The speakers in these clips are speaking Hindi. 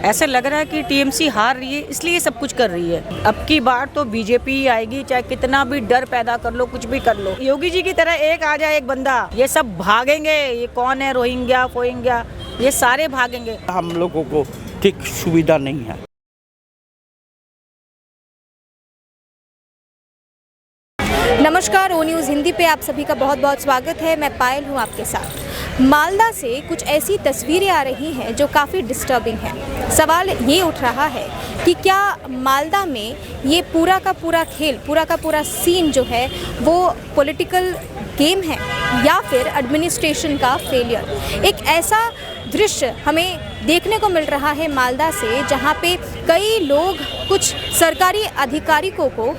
ऐसा लग रहा है कि टीएमसी हार रही है इसलिए सब कुछ कर रही है। अब की बार तो बीजेपी ही आएगी, चाहे कितना भी डर पैदा कर लो, कुछ भी कर लो। योगी जी की तरह एक आ जाए एक बंदा, ये सब भागेंगे। ये कौन है, रोहिंग्या फोहिंग्या, ये सारे भागेंगे। हम लोगों को ठीक सुविधा नहीं है। नमस्कार, ओ न्यूज़ हिंदी पे आप सभी का बहुत बहुत स्वागत है। मैं पायल हूँ आपके साथ। मालदा से कुछ ऐसी तस्वीरें आ रही हैं जो काफ़ी डिस्टर्बिंग हैं। सवाल ये उठ रहा है कि क्या मालदा में ये पूरा का पूरा खेल, पूरा का पूरा सीन जो है वो पॉलिटिकल गेम है या फिर एडमिनिस्ट्रेशन का फेलियर। एक ऐसा दृश्य हमें देखने को मिल रहा है मालदा से, जहाँ पे कई लोग कुछ सरकारी अधिकारियों को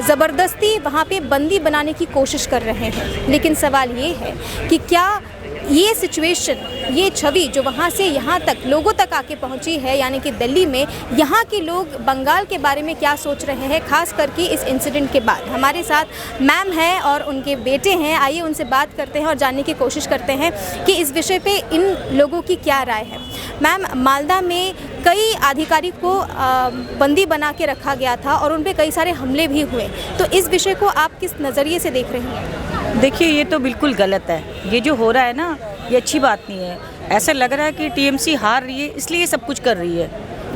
ज़बरदस्ती वहाँ पे बंदी बनाने की कोशिश कर रहे हैं। लेकिन सवाल ये है कि क्या ये सिचुएशन, ये छवि जो वहाँ से यहाँ तक लोगों तक आके पहुँची है, यानी कि दिल्ली में, यहाँ के लोग बंगाल के बारे में क्या सोच रहे हैं, खास करके इस इंसिडेंट के बाद। हमारे साथ मैम हैं और उनके बेटे हैं। आइए उनसे बात करते हैं और जानने की कोशिश करते हैं कि इस विषय पे इन लोगों की क्या राय है। मैम, मालदा में कई अधिकारियों को बंदी बना के रखा गया था और उन पर कई सारे हमले भी हुए, तो इस विषय को आप किस नज़रिए से देख रहे हैं? देखिए, ये तो बिल्कुल गलत है। ये जो हो रहा है ना, ये अच्छी बात नहीं है। ऐसा लग रहा है कि टीएमसी हार रही है इसलिए सब कुछ कर रही है,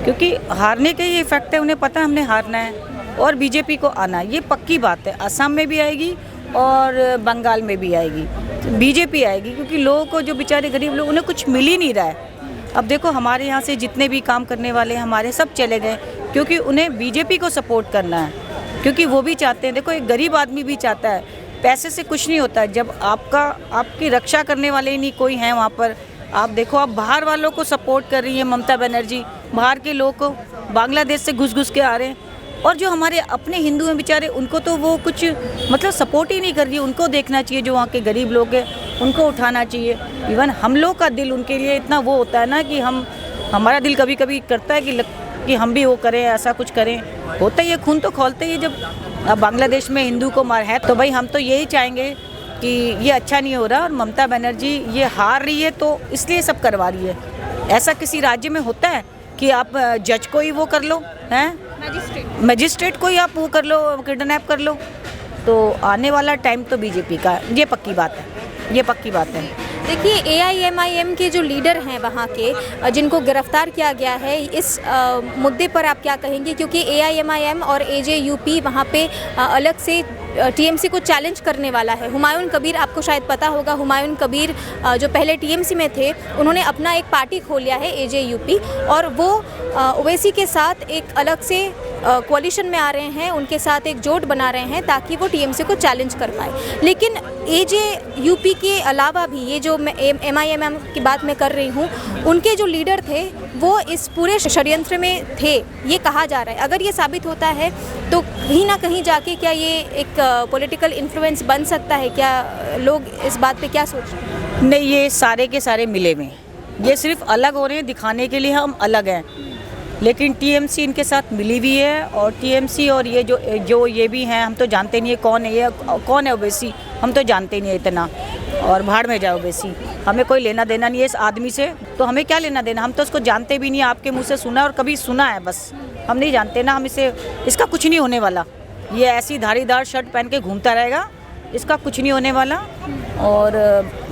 क्योंकि हारने का ये इफेक्ट है। उन्हें पता है हमने हारना है और बीजेपी को आना है, ये पक्की बात है। असम में भी आएगी और बंगाल में भी आएगी, बीजेपी आएगी, क्योंकि लोगों को, जो बेचारे गरीब लोग, उन्हें कुछ मिल ही नहीं रहा है। अब देखो, हमारे यहाँ से जितने भी काम करने वाले हमारे सब चले गए, क्योंकि उन्हें बीजेपी को सपोर्ट करना है, क्योंकि वो भी चाहते हैं। देखो, एक गरीब आदमी भी चाहता है, पैसे से कुछ नहीं होता है। जब आपकी रक्षा करने वाले ही नहीं कोई है वहाँ पर। आप देखो, आप बाहर वालों को सपोर्ट कर रही है ममता बनर्जी, बाहर के लोग को बांग्लादेश से घुस के आ रहे हैं, और जो हमारे अपने हिंदू हैं बेचारे, उनको तो वो कुछ मतलब सपोर्ट ही नहीं कर रही है। उनको देखना चाहिए, जो वहाँ के गरीब लोग हैं उनको उठाना चाहिए। इवन हम लोग का दिल उनके लिए इतना वो होता है ना कि हमारा दिल कभी कभी करता है कि हम भी वो करें, ऐसा कुछ करें। होता ही है, खून तो खौलते ही। जब बांग्लादेश में हिंदू को मार है, तो भाई हम तो यही चाहेंगे कि ये अच्छा नहीं हो रहा, और ममता बनर्जी ये हार रही है तो इसलिए सब करवा रही है। ऐसा किसी राज्य में होता है कि आप जज को ही वो कर लो, हैं मजिस्ट्रेट को ही आप वो कर लो, किडनैप कर लो। तो आने वाला टाइम तो बीजेपी का, ये पक्की बात है, ये पक्की बात है। देखिए, AIMIM के जो लीडर हैं वहाँ के, जिनको गिरफ्तार किया गया है, इस मुद्दे पर आप क्या कहेंगे? क्योंकि AIMIM और AJUP वहाँ पे अलग से TMC को चैलेंज करने वाला है। हुमायूं कबीर, आपको शायद पता होगा, हुमायूं कबीर जो पहले TMC में थे, उन्होंने अपना एक पार्टी खोल लिया है AJUP, और वो ओवैसी के साथ एक अलग से कोalition में आ रहे हैं, उनके साथ एक जोड़ बना रहे हैं ताकि वो TMC को चैलेंज कर पाए। लेकिन AJUP के अलावा भी, ये जो मैं MIMM की बात मैं कर रही हूँ, उनके जो लीडर थे वो इस पूरे षड्यंत्र में थे, ये कहा जा रहा है। अगर ये साबित होता है तो कहीं ना कहीं जाके क्या ये एक पॉलिटिकल इन्फ्लुएंस बन सकता है? क्या लोग इस बात पे क्या सोच रहे हैं? नहीं, ये सारे के सारे मिले हुए हैं। ये सिर्फ अलग हो रहे हैं दिखाने के लिए हम अलग हैं, लेकिन TMC इनके साथ मिली हुई है। और TMC और ये जो ये भी हैं, हम तो जानते नहीं है कौन है ये, कौन है ओवैसी, हम तो जानते नहीं है इतना। और भाड़ में जाओ ओवैसी, हमें कोई लेना देना नहीं है इस आदमी से, तो हमें क्या लेना देना? हम तो उसको जानते भी नहीं, आपके मुंह से सुना और कभी सुना है बस, हम नहीं जानते ना। हम इसका कुछ नहीं होने वाला। ये ऐसी धारीदार शर्ट पहन के घूमता रहेगा, इसका कुछ नहीं होने वाला। और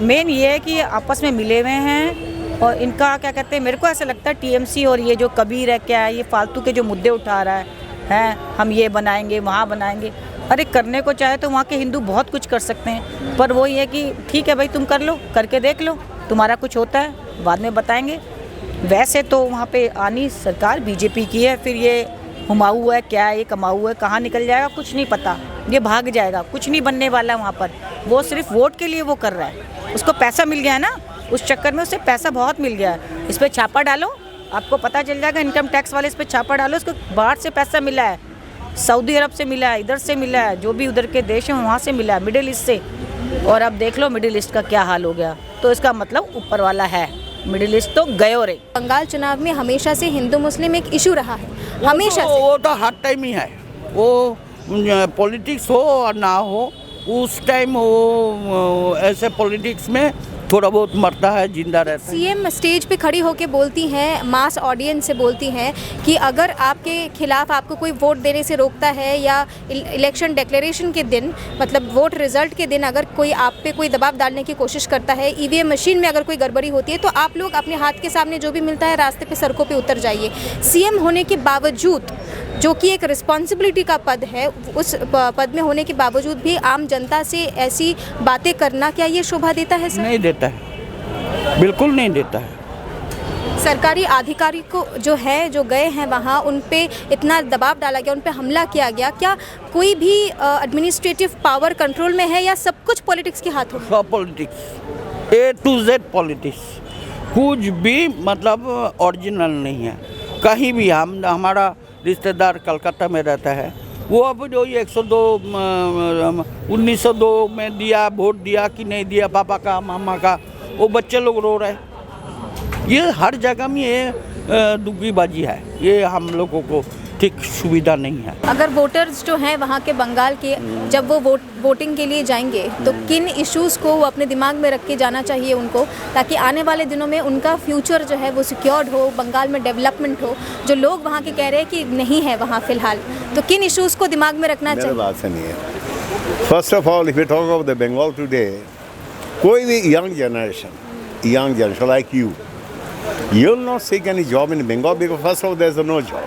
मेन ये है कि आपस में मिले हुए हैं, और इनका क्या कहते हैं, मेरे को ऐसा लगता है TMC और ये जो कबीर है, क्या है ये फालतू के जो मुद्दे उठा रहा है, हम ये बनाएंगे, वहाँ बनाएंगे। अरे करने को चाहे तो वहाँ के हिंदू बहुत कुछ कर सकते हैं, पर वही है कि ठीक है भाई, तुम कर लो, करके देख लो, तुम्हारा कुछ होता है बाद में बताएंगे। वैसे तो वहाँ पे आनी सरकार बीजेपी की है, फिर ये हुमाऊ है, क्या है ये कमाऊ है, कहाँ निकल जाएगा कुछ नहीं पता, ये भाग जाएगा, कुछ नहीं बनने वाला वहाँ पर। वो सिर्फ वोट के लिए वो कर रहा है, उसको पैसा मिल गया है ना, उस चक्कर में उसे पैसा बहुत मिल गया है। इस पर छापा डालो, आपको पता चल जाएगा, इनकम टैक्स वाले इस पर छापा डालो, उसको बाहर से पैसा मिला है, सऊदी अरब से मिला है, इधर से मिला है, जो भी उधर के देश हैं वहाँ से मिला है, मिडिल ईस्ट से। और अब देख लो मिडिल ईस्ट का क्या हाल हो गया, तो इसका मतलब ऊपर वाला है, मिडिल ईस्ट तो गयो रे। बंगाल चुनाव में हमेशा से हिंदू मुस्लिम एक इशू रहा है, हमेशा से। वो तो हर टाइम ही है, वो पॉलिटिक्स हो और ना हो, उस टाइम वो ऐसे पॉलिटिक्स में थोड़ा बहुत मरता है, जिंदा रहता है। सीएम स्टेज पे खड़ी होकर बोलती हैं, मास ऑडियंस से बोलती हैं कि अगर आपके खिलाफ आपको कोई वोट देने से रोकता है या इलेक्शन डिक्लेरेशन के दिन, मतलब वोट रिजल्ट के दिन अगर कोई आप पे कोई दबाव डालने की कोशिश करता है, ईवीएम मशीन में अगर कोई गड़बड़ी होती है, तो आप लोग अपने हाथ के सामने जो भी मिलता है रास्ते पे सड़कों पे उतर जाइए। सीएम होने के बावजूद, जो कि एक रिस्पॉन्सिबिलिटी का पद है, उस पद में होने के बावजूद भी आम जनता से ऐसी बातें करना, क्या ये शोभा देता है सर? नहीं देता है, बिल्कुल नहीं देता है। सरकारी अधिकारी को जो है, जो गए हैं वहाँ, उन पे इतना दबाव डाला गया, उन पे हमला किया गया, क्या कोई भी एडमिनिस्ट्रेटिव पावर कंट्रोल में है या सब कुछ पॉलिटिक्स के हाथों में? सब politics, A to Z politics, कुछ भी मतलब ओरिजिनल नहीं है कहीं भी। हमारा रिश्तेदार कलकत्ता में रहता है, वो अब जो 1902 में दिया, वोट दिया कि नहीं दिया, पापा का मामा का, वो बच्चे लोग रो रहे। ये हर जगह में ये दुग्गीबाजी है, ये हम लोगों को ठीक सुविधा नहीं है। अगर वोटर्स जो हैं वहाँ के बंगाल के, जब वो वोटिंग के लिए जाएंगे, तो किन इश्यूज़ को वो अपने दिमाग में रख के जाना चाहिए उनको, ताकि आने वाले दिनों में उनका फ्यूचर जो है वो सिक्योर्ड हो, बंगाल में डेवलपमेंट हो? जो लोग वहाँ के कह रहे हैं कि नहीं है वहाँ फ़िलहाल, तो किन इश्यूज़ को दिमाग में रखना चाहिए? बात से नहीं है। First of all, if you talk of the Bengal today, कोई भी young generation like you will not seek any job in Bengal because first of all there is no job.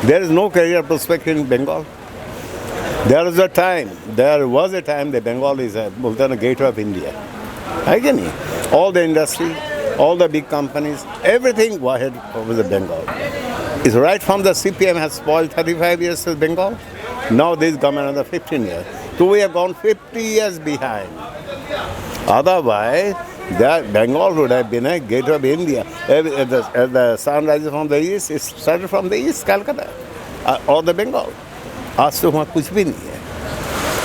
There is no career prospect in Bengal. There was a time that Bengal is बोलते हैं ना gateway of India, है कि नहीं? All the industry, all the big companies, everything was head over the Bengal. It's right from the CPM has spoiled 35 years of Bengal. Now this government another 15 years. So we have gone 50 years behind. Otherwise, that Bengal would have been a gateway of India. The sun rises from the east, it started from the east, Calcutta, or the Bengal. आज तो वहाँ कुछ भी नहीं है।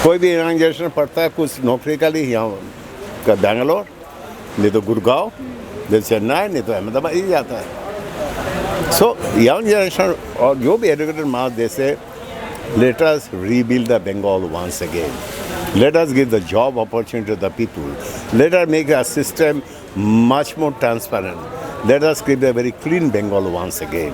कोई भी यंग जनरेशन पढ़ता है कुछ नौकरी के लिए यहाँ का बेंगलोर, नहीं तो गुड़गांव, नहीं चेन्नई, नहीं तो अहमदाबाद ही जाता है। सो यंग जनरेशन और जो भी एजुकेटेड मास जैसे, let us rebuild the Bengal once again. Let us give the job opportunity to the people. Let us make our system much more transparent. Let us create a very clean Bengal once again.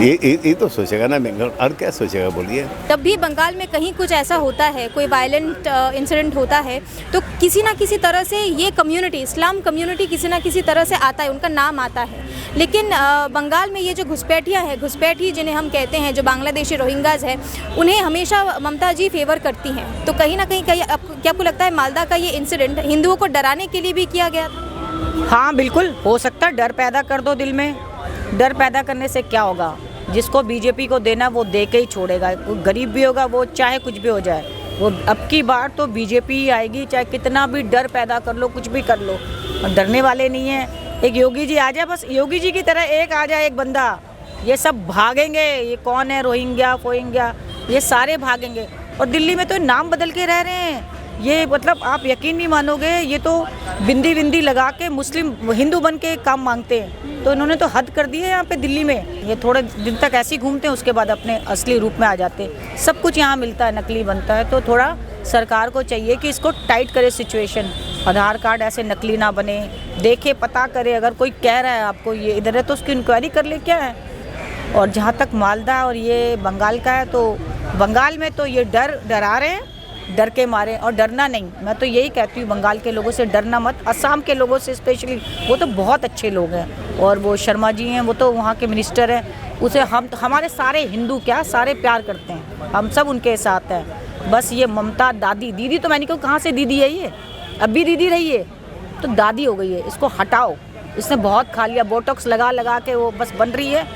ये तो सोचेगा ना बंगाल, और क्या सोचेगा बोलिए? तब भी बंगाल में कहीं कुछ ऐसा होता है, कोई वायलेंट इंसिडेंट होता है, तो किसी ना किसी तरह से ये कम्युनिटी, इस्लाम कम्युनिटी किसी ना किसी तरह से आता है, उनका नाम आता है। लेकिन बंगाल में ये जो घुसपैठियाँ हैं, घुसपैठी जिन्हें हम कहते हैं, जो बांग्लादेशी रोहिंग्याज है, उन्हें हमेशा ममता जी फेवर करती हैं। तो कहीं ना कहीं क्या आपको लगता है मालदा का ये इंसिडेंट हिंदुओं को डराने के लिए भी किया गया था? हाँ बिल्कुल हो सकता है, डर पैदा कर दो दिल में। डर पैदा करने से क्या होगा? जिसको बीजेपी को देना वो दे के ही छोड़ेगा, वो गरीब भी होगा, वो चाहे कुछ भी हो जाए, वो अब की बार तो बीजेपी ही आएगी, चाहे कितना भी डर पैदा कर लो, कुछ भी कर लो। और डरने वाले नहीं हैं। एक योगी जी आ जाए, बस योगी जी की तरह एक आ जाए, एक बंदा, ये सब भागेंगे। ये कौन है, रोहिंग्या फोहिंग्या, ये सारे भागेंगे। और दिल्ली में तो नाम बदल के रह रहे हैं, ये मतलब आप यकीन नहीं मानोगे, ये तो बिंदी बिंदी लगा के मुस्लिम हिंदू बन के काम मांगते हैं। तो इन्होंने तो हद कर दी है यहाँ पे दिल्ली में। ये थोड़े दिन तक ऐसे ही घूमते हैं, उसके बाद अपने असली रूप में आ जाते हैं। सब कुछ यहाँ मिलता है, नकली बनता है। तो थोड़ा सरकार को चाहिए कि इसको टाइट करे सिचुएशन, आधार कार्ड ऐसे नकली ना बने, देखे पता करे। अगर कोई कह रहा है आपको ये इधर है तो उसकी इंक्वायरी कर ले क्या है। और जहाँ तक मालदा और ये बंगाल का है, तो बंगाल में तो ये डरा रहे हैं, डर के मारे। और डरना नहीं, मैं तो यही कहती हूँ बंगाल के लोगों से डरना मत। असम के लोगों से स्पेशली, वो तो बहुत अच्छे लोग हैं। और वो शर्मा जी हैं, वो तो वहाँ के मिनिस्टर हैं, उसे हमारे सारे हिंदू क्या सारे प्यार करते हैं, हम सब उनके साथ हैं। बस ये ममता दीदी तो मैंने कहा कहाँ से दीदी है ये, अब भी दीदी रही है तो दादी हो गई है, इसको हटाओ। इसने बहुत खा लिया, बोटॉक्स लगा के वो बस बन रही है।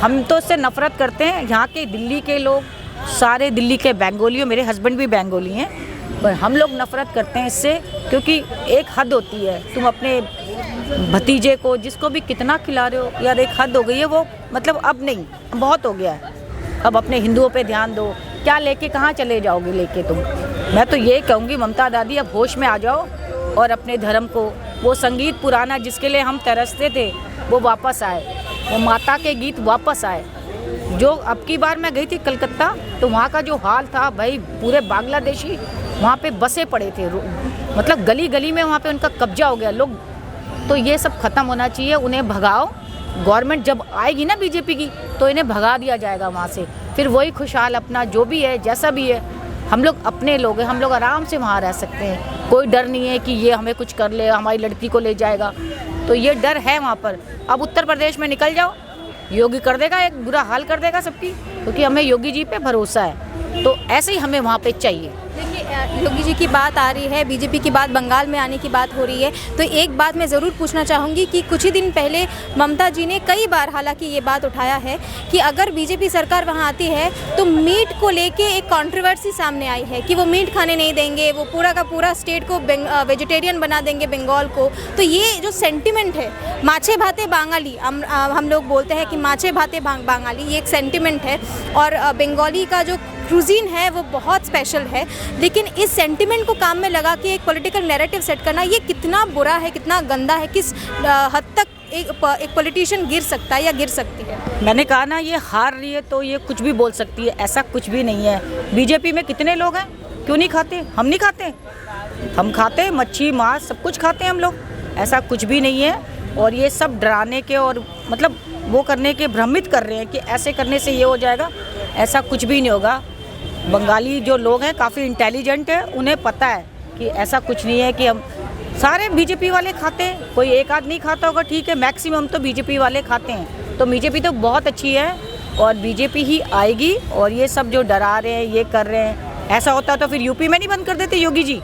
हम तो इससे नफरत करते हैं। यहाँ के दिल्ली के लोग, सारे दिल्ली के बंगाली, मेरे हस्बैंड भी बंगाली हैं, पर हम लोग नफ़रत करते हैं इससे, क्योंकि एक हद होती है। तुम अपने भतीजे को जिसको भी कितना खिला रहे हो, यार एक हद हो गई है वो, मतलब अब नहीं, बहुत हो गया है। अब अपने हिंदुओं पे ध्यान दो। क्या लेके कहाँ चले जाओगे लेके तुम? मैं तो ये कहूँगी ममता दादी, अब होश में आ जाओ और अपने धर्म को, वो संगीत पुराना जिसके लिए हम तरसते थे वो वापस आए, वो माता के गीत वापस आए। जो अब की बार मैं गई थी कलकत्ता, तो वहाँ का जो हाल था भाई, पूरे बांग्लादेशी वहाँ पे बसे पड़े थे, मतलब गली गली में वहाँ पे उनका कब्जा हो गया लोग। तो ये सब खत्म होना चाहिए, उन्हें भगाओ। गवर्नमेंट जब आएगी ना बीजेपी की तो इन्हें भगा दिया जाएगा वहाँ से, फिर वही खुशहाल अपना जो भी है जैसा भी है, हम लोग अपने लोग हैं, हम लोग आराम से वहाँ रह सकते हैं। कोई डर नहीं है कि ये हमें कुछ कर ले, हमारी लड़की को ले जाएगा, तो ये डर है वहाँ पर। अब उत्तर प्रदेश में निकल जाओ, योगी कर देगा, एक बुरा हाल कर देगा सबकी, क्योंकि हमें योगी जी पे भरोसा है। तो ऐसे ही हमें वहाँ पे चाहिए। देखिए, योगी जी की बात आ रही है, बीजेपी की बात, बंगाल में आने की बात हो रही है, तो एक बात मैं ज़रूर पूछना चाहूँगी कि कुछ ही दिन पहले ममता जी ने कई बार हालांकि ये बात उठाया है कि अगर बीजेपी सरकार वहाँ आती है तो मीट को लेके एक कंट्रोवर्सी सामने आई है कि वो मीट खाने नहीं देंगे, वो पूरा का पूरा स्टेट को वेजिटेरियन बना देंगे, बंगाल को। तो ये जो सेंटिमेंट है, माछे भाते बांगाली, हम लोग बोलते हैं कि माछे भाते बांगाली, ये एक सेंटिमेंट है और बंगाली का जो क्रूजीन है वो बहुत स्पेशल है। लेकिन इस सेंटिमेंट को काम में लगा के एक पॉलिटिकल नैरेटिव सेट करना, ये कितना बुरा है, कितना गंदा है, किस हद तक एक पॉलिटिशियन गिर सकता है या गिर सकती है। मैंने कहा ना, ये हार रही है तो ये कुछ भी बोल सकती है, ऐसा कुछ भी नहीं है। बीजेपी में कितने लोग हैं, क्यों नहीं खाते? हम नहीं खाते, हम खाते हैं, मच्छी मांस सब कुछ खाते हैं हम लोग, ऐसा कुछ भी नहीं है। और ये सब डराने के और मतलब वो करने के भ्रमित कर रहे हैं कि ऐसे करने से ये हो जाएगा, ऐसा कुछ भी नहीं होगा। बंगाली जो लोग हैं काफ़ी इंटेलिजेंट है, उन्हें पता है कि ऐसा कुछ नहीं है कि हम सारे बीजेपी वाले खाते हैं, कोई एक आध नहीं खाता होगा, ठीक है, मैक्सिमम तो बीजेपी वाले खाते हैं। तो बीजेपी तो बहुत अच्छी है और बीजेपी ही आएगी। और ये सब जो डरा रहे हैं, ये कर रहे हैं, ऐसा होता तो फिर यूपी में नहीं बंद कर देते योगी जी,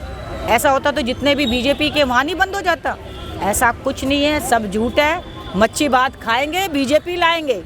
ऐसा होता तो जितने भी बीजेपी के वहाँ नहीं बंद हो जाता। ऐसा कुछ नहीं है, सब झूठ है। मच्छी भात खाएंगे, बीजेपी लाएंगे।